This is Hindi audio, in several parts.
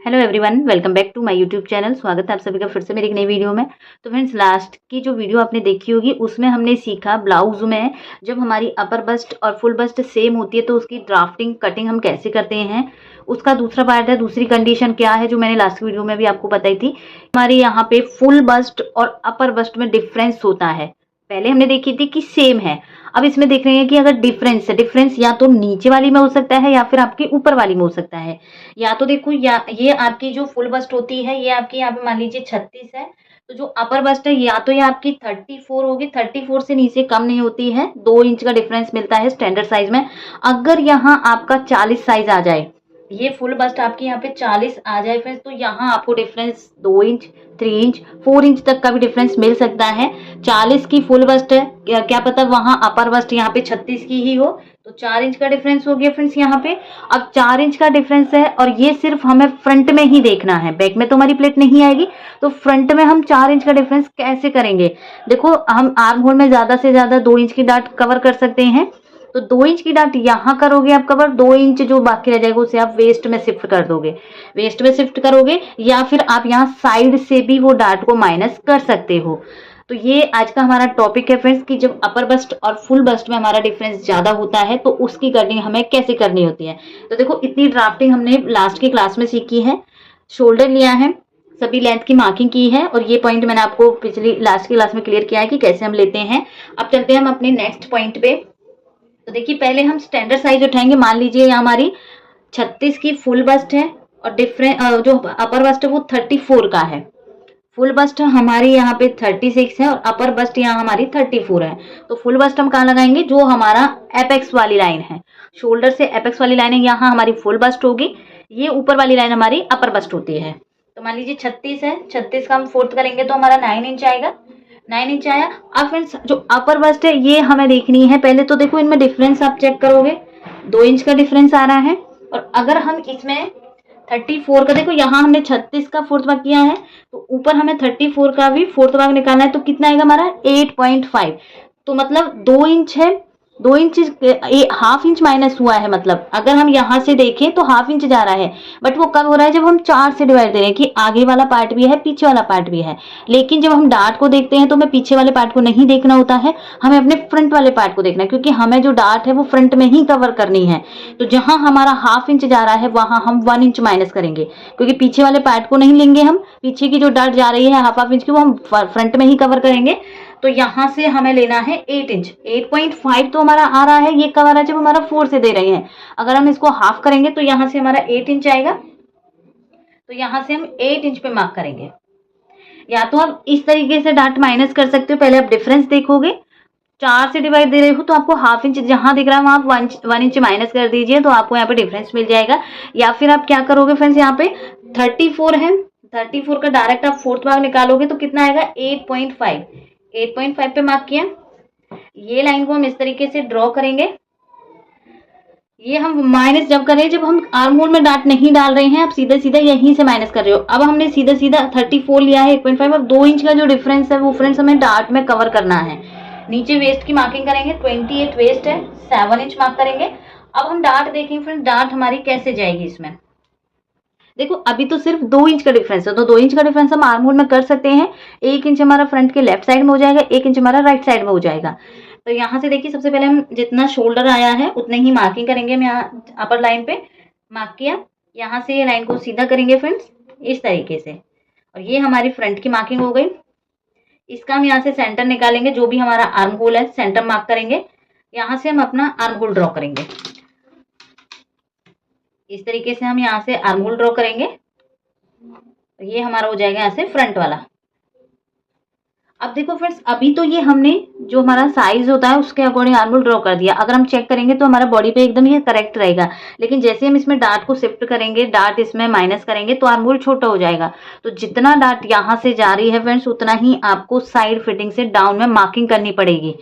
Hello everyone, welcome back to my YouTube channel. स्वागत है आप सभी का फिर से मेरी एक नई वीडियो में। तो फ्रेंड्स, लास्ट की जो वीडियो आपने देखी होगी उसमें हमने सीखा ब्लाउज में जब हमारी अपर बस्ट और फुल बस्ट सेम होती है तो उसकी ड्राफ्टिंग कटिंग हम कैसे करते हैं। उसका दूसरा पार्ट है, दूसरी कंडीशन क्या है, जो मैंने लास्ट वीडियो में भी आपको बताई थी। हमारे यहाँ पे फुल बस्ट और अपर बस्ट में डिफरेंस होता है। पहले हमने देखी थी कि सेम है, अब इसमें देख रहे हैं कि अगर डिफरेंस है, डिफरेंस या तो नीचे वाली में हो सकता है या फिर आपकी ऊपर वाली में हो सकता है। या तो देखो, या ये आपकी जो फुल बस्ट होती है ये आपकी यहाँ पे मान लीजिए 36 है, तो जो अपर बस्ट है या तो ये आपकी 34 होगी, 34 से नीचे कम नहीं होती है। 2 इंच का डिफरेंस मिलता है स्टैंडर्ड साइज में। अगर यहाँ आपका 40 साइज आ जाए, ये फुल बस्ट आपकी यहाँ पे 40 आ जाए फ्रेंड्स, तो यहाँ आपको डिफरेंस 2 इंच, 3 इंच, 4 इंच तक का भी डिफरेंस मिल सकता है। 40 की फुल बस्ट है, क्या पता वहां अपर बस्ट यहाँ पे 36 की ही हो, तो 4 इंच का डिफरेंस हो गया फ्रेंड्स यहाँ पे। अब 4 इंच का डिफरेंस है और ये सिर्फ हमें फ्रंट में ही देखना है, बैक में तो हमारी प्लेट नहीं आएगी। तो फ्रंट में हम 4 इंच का डिफरेंस कैसे करेंगे? देखो, हम आर्म होल में ज्यादा से ज्यादा 2 इंच की डाट कवर कर सकते हैं, तो 2 इंच की डाट यहाँ करोगे आप कवर, 2 इंच जो बाकी रह जाएगा उसे आप वेस्ट में शिफ्ट कर दोगे, वेस्ट में शिफ्ट करोगे, या फिर आप यहाँ साइड से भी वो डाट को माइनस कर सकते हो। तो ये आज का हमारा टॉपिक है फ्रेंड्स, कि जब अपर बस्ट और फुल बस्ट में हमारा डिफरेंस ज्यादा होता है तो उसकी कटिंग हमें कैसे करनी होती है। तो देखो, इतनी ड्राफ्टिंग हमने लास्ट की क्लास में सीखी है। शोल्डर लिया है, सभी लेंथ की मार्किंग की है, और ये पॉइंट मैंने आपको पिछली लास्ट की क्लास में क्लियर किया है कि कैसे हम लेते हैं। अब चलते हैं हम अपने नेक्स्ट पॉइंट पे। तो देखिए, पहले हम स्टैंडर्ड साइज उठाएंगे। मान लीजिए यहाँ हमारी 36 की फुल बस्ट है और डिफरेंट जो अपर बस्ट है वो 34 का है। फुल बस्ट हमारी यहाँ पे 36 है और अपर बस्ट यहाँ हमारी 34 है। तो फुल बस्ट हम कहाँ लगाएंगे? जो हमारा एपेक्स वाली लाइन है, शोल्डर से एपेक्स वाली लाइन है, यहाँ हमारी फुल बस्ट होगी। ये ऊपर वाली लाइन हमारी अपर बस्ट होती है। तो मान लीजिए 36 है, 36 का हम फोर्थ करेंगे तो हमारा 9 इंच आएगा। 9 इंच आया। अब फ्रेंड्स, जो अपर बस्ट है ये हमें देखनी है। पहले तो देखो, इनमें डिफरेंस आप चेक करोगे, 2 इंच का डिफरेंस आ रहा है। और अगर हम इसमें 34 का, देखो यहाँ हमने 36 का फोर्थ भाग किया है, तो ऊपर हमें 34 का भी फोर्थ भाग निकालना है। तो कितना आएगा हमारा? 8.5। तो मतलब 2 इंच है, 2 इंच हाफ इंच माइनस हुआ है। मतलब अगर हम यहाँ से देखें तो हाफ इंच जा रहा है, बट वो कब हो रहा है? जब हम 4 से डिवाइड दे रहे हैं, कि आगे वाला पार्ट भी है पीछे वाला पार्ट भी है। लेकिन जब हम डार्ट को देखते हैं तो हमें पीछे वाले पार्ट को नहीं देखना होता है, हमें अपने फ्रंट वाले पार्ट को देखना है, क्योंकि हमें जो डार्ट है वो फ्रंट में ही कवर करनी है। तो जहां हमारा हाफ इंच जा रहा है वहां हम 1 इंच माइनस करेंगे, क्योंकि पीछे वाले पार्ट को नहीं लेंगे हम। पीछे की जो डार्ट जा रही है हाफ इंच की, वो हम फ्रंट में ही कवर करेंगे। तो यहां से हमें लेना है 8 इंच। 8.5 तो हमारा आ रहा है, ये कब आ रहा है? जब हमारा 4 से दे रहे हैं। अगर हम इसको हाफ करेंगे तो यहां से हमारा 8 इंच आएगा। तो यहां से हम 8 इंच पे मार्क करेंगे। या तो आप इस तरीके से डार्ट माइनस कर सकते हो। पहले आप डिफरेंस देखोगे, 4 से डिवाइड दे रहे हो तो आपको हाफ इंच जहां दिख रहा है वहां आप 1 इंच माइनस कर दीजिए, तो आपको यहाँ पे डिफरेंस मिल जाएगा। या फिर आप क्या करोगे फ्रेंड्स, यहाँ पे 34 है, 34 का डायरेक्ट आप फोर्थ भाग निकालोगे तो कितना आएगा? 8.5। 8.5 पे मार्क किया। ये लाइन को हम इस तरीके से ड्रॉ करेंगे। ये हम माइनस जब करें, जब हम आर्म होल में डार्ट नहीं डाल रहे हैं, आप सीधा सीधा यहीं से माइनस कर रहे हो। अब हमने सीधा सीधा 34 लिया है, 8.5। अब 2 इंच का जो डिफरेंस है वो फ्रेंड्स हमें डार्ट में कवर करना है। नीचे वेस्ट की मार्किंग करेंगे, 28 वेस्ट है, 7 इंच मार्क करेंगे। अब हम डार्ट देखेंगे फ्रेंड्स, डार्ट हमारी कैसे जाएगी इसमें। देखो, अभी तो सिर्फ 2 इंच का डिफरेंस है, तो 2 इंच का डिफरेंस हम आर्म होल में कर सकते हैं। 1 इंच हमारा फ्रंट के लेफ्ट साइड में हो जाएगा, 1 इंच हमारा राइट साइड में हो जाएगा। तो यहाँ से देखिए, सबसे पहले हम जितना शोल्डर आया है उतने ही मार्किंग करेंगे। हम यहाँ अपर लाइन पे मार्क किया, यहाँ से ये लाइन को सीधा करेंगे फ्रेंड्स इस तरीके से, और ये हमारी फ्रंट की मार्किंग हो गई। इसका हम यहाँ से सेंटर निकालेंगे, जो भी हमारा आर्म होल है सेंटर मार्क करेंगे। यहाँ से हम अपना आर्म होल ड्रॉ करेंगे। इस तरीके से हम यहाँ से आर्म होल ड्रॉ करेंगे। तो ये हमारा हो जाएगा यहाँ से फ्रंट वाला। अब देखो फ्रेंड्स, अभी तो ये हमने जो हमारा साइज होता है उसके अकॉर्डिंग आर्म होल ड्रॉ कर दिया। अगर हम चेक करेंगे तो हमारा बॉडी पे एकदम ये करेक्ट रहेगा, लेकिन जैसे हम इसमें डार्ट को शिफ्ट करेंगे, डार्ट इसमें माइनस करेंगे, तो आर्म होल छोटा हो जाएगा। तो जितना डार्ट यहाँ से जा रही है फ्रेंड्स, उतना ही आपको साइड फिटिंग से डाउन में मार्किंग करनी पड़ेगी।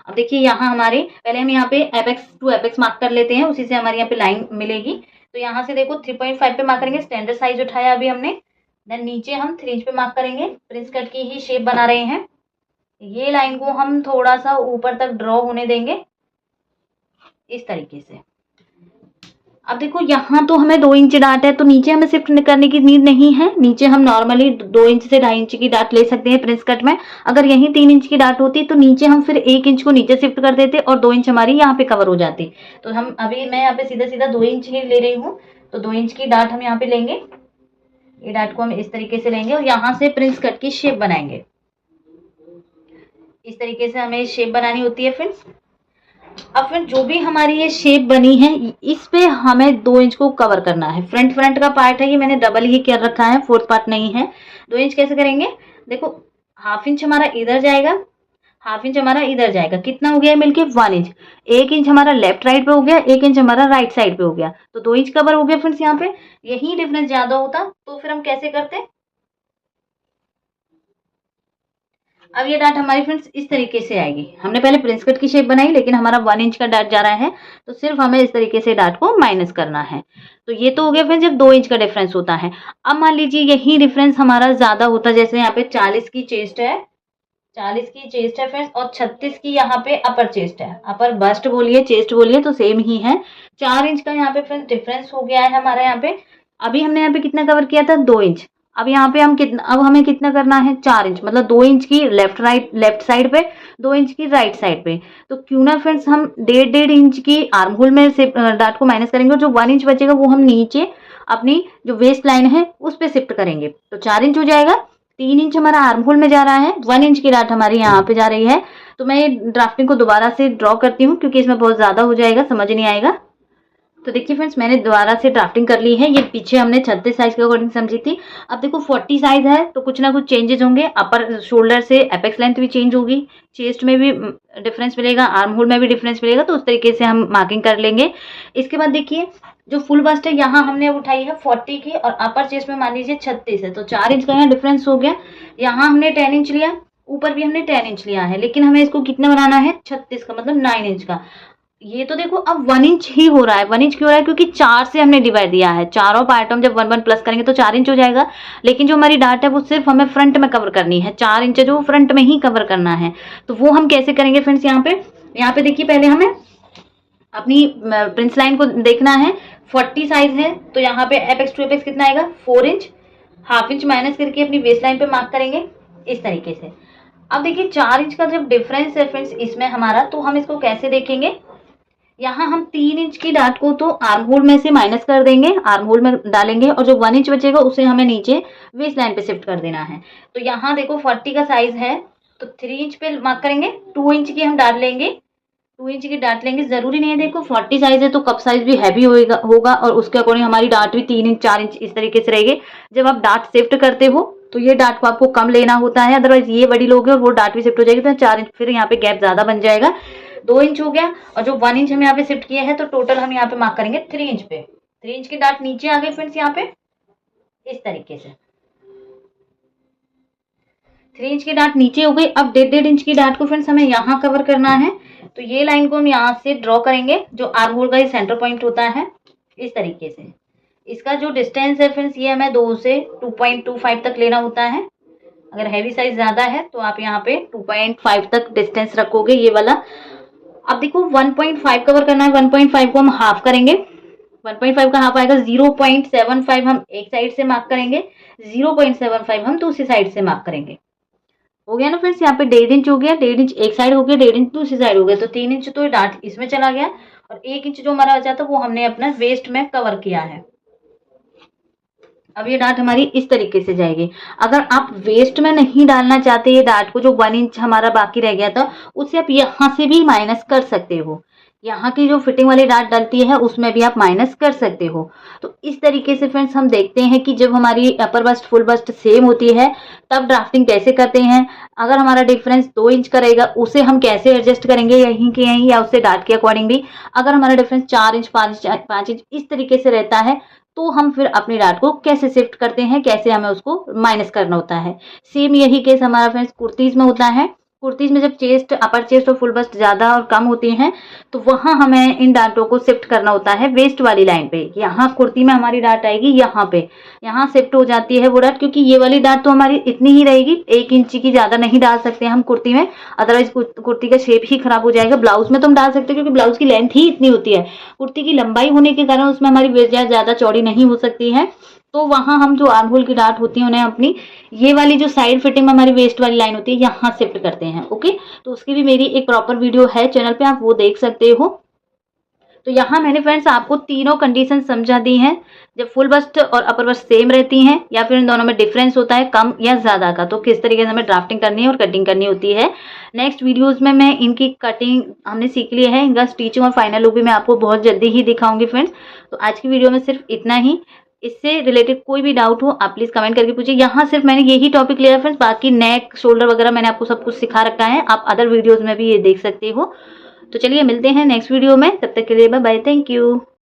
अब देखिए, यहाँ हमारे पहले हम यहाँ पे एपेक्स टू एपेक्स मार्क कर लेते हैं, उसी से हमारी यहाँ पे लाइन मिलेगी। तो यहाँ से देखो 3.5 पे मार्क करेंगे, स्टैंडर्ड साइज उठाया अभी हमने। देन नीचे हम 3 इंच पे मार्क करेंगे, प्रिंस कट की ही शेप बना रहे हैं। ये लाइन को हम थोड़ा सा ऊपर तक ड्रॉ होने देंगे इस तरीके से। अब देखो यहाँ तो हमें 2 इंच डाट है, तो नीचे हमें शिफ्ट करने की नीड नहीं है। नीचे हम नॉर्मली 2 इंच से 2.5 इंच की डाट ले सकते हैं प्रिंस कट में। अगर यहीं 3 इंच की डाट होती तो नीचे हम फिर 1 इंच को नीचे शिफ्ट कर देते और 2 इंच हमारी यहाँ पे कवर हो जाती। तो हम अभी मैं यहाँ पे सीधा सीधा 2 इंच ही ले रही हूँ, तो 2 इंच की डाट हम यहाँ पे लेंगे। ये डाट को हम इस तरीके से लेंगे और यहाँ से प्रिंस कट की शेप बनाएंगे। इस तरीके से हमें शेप बनानी होती है फ्रेंड्स। अब फिर जो भी हमारी ये शेप बनी है, इस पे हमें 2 इंच को कवर करना है। फ्रंट का पार्ट है, ये मैंने डबल ही कर रखा है, फोर्थ पार्ट नहीं है। 2 इंच कैसे करेंगे, देखो 1/2 इंच हमारा इधर जाएगा, 1/2 इंच हमारा इधर जाएगा। कितना हो गया मिलके 1 इंच। 1 इंच हमारा लेफ्ट राइट पे हो गया, 1 इंच हमारा राइट साइड पे हो गया, तो 2 इंच कवर हो गया फ्रेंड्स। यहाँ पे यही डिफरेंस ज्यादा होता तो फिर हम कैसे करते। अब ये डाट हमारी फ्रेंड्स इस तरीके से आएगी। हमने पहले प्रिंस कट की शेप बनाई, लेकिन हमारा 1 इंच का डाट जा रहा है, तो सिर्फ हमें इस तरीके से डाट को माइनस करना है। तो ये तो हो गया फ्रेंड्स जब 2 इंच का डिफरेंस होता है। अब मान लीजिए यही डिफरेंस हमारा ज्यादा होता, जैसे यहाँ पे 40 की चेस्ट है, 40 की चेस्ट है फ्रेंड्स, और 36 की यहाँ पे अपर चेस्ट है। अपर बस्ट बोलिए चेस्ट बोलिए तो सेम ही है। 4 इंच का यहाँ पे फ्रेंड्स डिफरेंस हो गया है हमारा। यहाँ पे अभी हमने यहाँ पे कितना कवर किया था, 2 इंच। अब यहाँ पे हम कितना, अब हमें कितना करना है, 4 इंच, मतलब 2 इंच की लेफ्ट साइड पे, 2 इंच की राइट साइड पे। तो क्यों ना फ्रेंड्स हम 1.5 इंच की आर्म होल में से डाट को माइनस करेंगे, और जो 1 इंच बचेगा वो हम नीचे अपनी जो वेस्ट लाइन है उस पे शिफ्ट करेंगे, तो 4 इंच हो जाएगा। 3 इंच हमारा आर्म होल में जा रहा है, 1 इंच की डाट हमारी यहाँ पे जा रही है। तो मैं ये ड्राफ्टिंग को दोबारा से ड्रॉ करती हूँ, क्योंकि इसमें बहुत ज्यादा हो जाएगा, समझ नहीं आएगा। तो देखिए फ्रेंड्स मैंने दोबारा से ड्राफ्टिंग कर ली है। ये पीछे हमने 36 साइज के अकॉर्डिंग समझी थी। अब देखो 40 साइज है, तो कुछ ना कुछ चेंजेस होंगे। अपर शोल्डर से एपेक्स लेंथ भी चेंज होगी, चेस्ट में भी डिफरेंस मिलेगा, आर्म होल में भी डिफरेंस मिलेगा, तो उस तरीके से हम मार्किंग कर लेंगे। इसके बाद देखिए जो फुल बस्ट है, यहाँ हमने उठाई है 40 की, और अपर चेस्ट में मान लीजिए 36 है, तो 4 इंच का यहाँ डिफरेंस हो गया। यहाँ हमने 10 इंच लिया, ऊपर भी हमने 10 इंच लिया है, लेकिन हमें इसको कितना बनाना है, 36 का, मतलब 9 इंच का। ये तो देखो अब 1 इंच ही हो रहा है। 1 इंच क्यों हो रहा है, क्योंकि 4 से हमने डिवाइड दिया है। चारों पार्ट हम जब 1 प्लस करेंगे तो 4 इंच हो जाएगा, लेकिन जो हमारी डाट है वो सिर्फ हमें फ्रंट में कवर करनी है। 4 इंच जो फ्रंट में ही कवर करना है, तो वो हम कैसे करेंगे फ्रेंड्स। यहाँ पे देखिए पहले हमें अपनी प्रिंस लाइन को देखना है। 40 साइज है, तो यहाँ पे एपेक्स टू एपेक्स कितना आएगा, 4 इंच। 1/2 इंच माइनस करके अपनी वेस्ट लाइन पे मार्क करेंगे इस तरीके से। अब देखिए 4 इंच का जब डिफरेंस है फ्रेंड्स इसमें हमारा, तो हम इसको कैसे देखेंगे। यहाँ हम 3 इंच की डाट को तो आर्म होल में से माइनस कर देंगे, आर्म होल में डालेंगे, और जो 1 इंच बचेगा उसे हमें नीचे वेस्ट लाइन पे शिफ्ट कर देना है। तो यहाँ देखो 40 का साइज है, तो 3 इंच पे मार्क करेंगे। 2 इंच की हम डाट लेंगे, 2 इंच की डाट लेंगे। जरूरी नहीं है, देखो 40 साइज है तो कप साइज भी हैवी होगा, और उसके अकॉर्डिंग हमारी डाट भी 3 इंच 4 इंच इस तरीके से रहेगी। जब आप डाट शिफ्ट करते हो तो ये डाट को आपको कम लेना होता है, अदरवाइज ये बड़ी लोगे और वो डाट भी शिफ्ट हो जाएगी, तो 4 इंच फिर यहाँ पे गैप ज्यादा बन जाएगा। 2 इंच हो गया, और जो 1 इंच हम यहाँ पे शिफ्ट किए हैं, तो टोटल हम यहाँ पे मार्क करेंगे 3 इंच पे। 3 इंच की डाट नीचे आ गई फ्रेंड्स यहाँ पे इस तरीके से। 3 इंच की डाट नीचे हो गई। अब 1.5 इंच की डाट को फ्रेंड्स हमें यहाँ कवर करना है, तो ये लाइन को हम यहाँ से ड्रॉ करेंगे, जो आर्म होल का ये सेंटर पॉइंट होता है इस तरीके से। इसका जो डिस्टेंस है फ्रेंड्स ये हमें 2 से 2.25 तक लेना होता है। अगर हैवी साइज ज्यादा है तो आप यहाँ पे 2.5 तक डिस्टेंस रखोगे ये वाला। अब देखो 1.5 कवर करना है, 1.5 को हम हाफ करेंगे। 1.5 का हाफ आएगा 0.75 हम एक साइड से मार्क करेंगे, 0.75 हम दूसरी साइड से मार्क करेंगे। हो गया ना फ्रेंड्स, यहाँ पे 1.5 इंच हो गया, 1.5 इंच एक साइड हो गया, 1.5 इंच दूसरी साइड हो गया, तो 3 इंच तो डाट इसमें चला गया, और 1 इंच जो हमारा बचा था वो हमने अपना वेस्ट में कवर किया है। अब ये डाट हमारी इस तरीके से जाएगी। अगर आप वेस्ट में नहीं डालना चाहते ये डाट को, जो 1 इंच हमारा बाकी रह गया था, उससे आप यहाँ से भी माइनस कर सकते हो। यहाँ की जो फिटिंग वाली डाट डलती है उसमें भी आप माइनस कर सकते हो। तो इस तरीके से फ्रेंड्स हम देखते हैं कि जब हमारी अपर बस्ट फुल बस्ट सेम होती है तब ड्राफ्टिंग कैसे करते हैं। अगर हमारा डिफरेंस 2 इंच का रहेगा उसे हम कैसे एडजस्ट करेंगे, यहीं के यहीं या उससे डाट के अकॉर्डिंग भी। अगर हमारा डिफरेंस 4 इंच 5 इंच इस तरीके से रहता है, तो हम फिर अपनी डाट को कैसे शिफ्ट करते हैं, कैसे हमें उसको माइनस करना होता है। सेम यही केस हमारा फ्रेंड्स कुर्तीज में होता है। कुर्तीज़ में जब चेस्ट, अपर चेस्ट और फुल बस्ट ज़्यादा और कम होते हैं, तो वहाँ हमें इन डाँटों को शिफ्ट करना होता है वेस्ट वाली लाइन पे। यहाँ कुर्ती में हमारी डाँट आएगी यहाँ पे, यहाँ शिफ्ट हो जाती है वो डाँट, क्योंकि ये वाली डाँट तो हमारी इतनी ही रहेगी, 1 इंच की ज़्यादा नहीं डाल सकते हम कुर्ती में, अदरवाइज़ कुर्ती का शेप ही खराब हो जाएगा। ब्लाउज़ में तो हम डाल सकते हैं, क्योंकि ब्लाउज़ की लेंथ ही इतनी होती है। कुर्ती की लंबाई होने के कारण उसमें हमारी वेस्ट ज़्यादा चौड़ी नहीं हो सकती है, तो वहाँ हम जो आर्म होल की डाँट होती है उन्हें अपनी ये वाली जो साइड फिटिंग में हमारी वेस्ट वाली लाइन होती है यहाँ शिफ्ट करते हैं। ओके, तो उसकी भी मेरी एक प्रॉपर वीडियो है चैनल पे, आप वो देख सकते हो। तो यहाँ मैंने फ्रेंड्स आपको तीनों कंडीशन समझा दी हैं, जब फुल बस्ट और अपर बस्ट सेम रहती हैं या फिर इन दोनों में डिफरेंस होता है कम या ज़्यादा का, तो किस तरीके से हमें ड्राफ्टिंग करनी है और कटिंग करनी होती है। नेक्स्ट वीडियोस में मैं इनकी कटिंग हमने सीख ली है, इनका स्टिचिंग और फाइनल लुक भी मैं आपको बहुत जल्दी ही दिखाऊंगी फ्रेंड्स। तो आज की वीडियो में सिर्फ इतना ही। इससे रिलेटेड कोई भी डाउट हो आप प्लीज़ कमेंट करके पूछिए। यहाँ सिर्फ मैंने यही टॉपिक लिया है फ्रेंड्स, बाकी नेक, शोल्डर वगैरह मैंने आपको सब कुछ सिखा रखा है, आप अदर वीडियोज़ में भी ये देख सकते हो। तो चलिए मिलते हैं नेक्स्ट वीडियो में, तब तक के लिए बाय बाय, थैंक यू।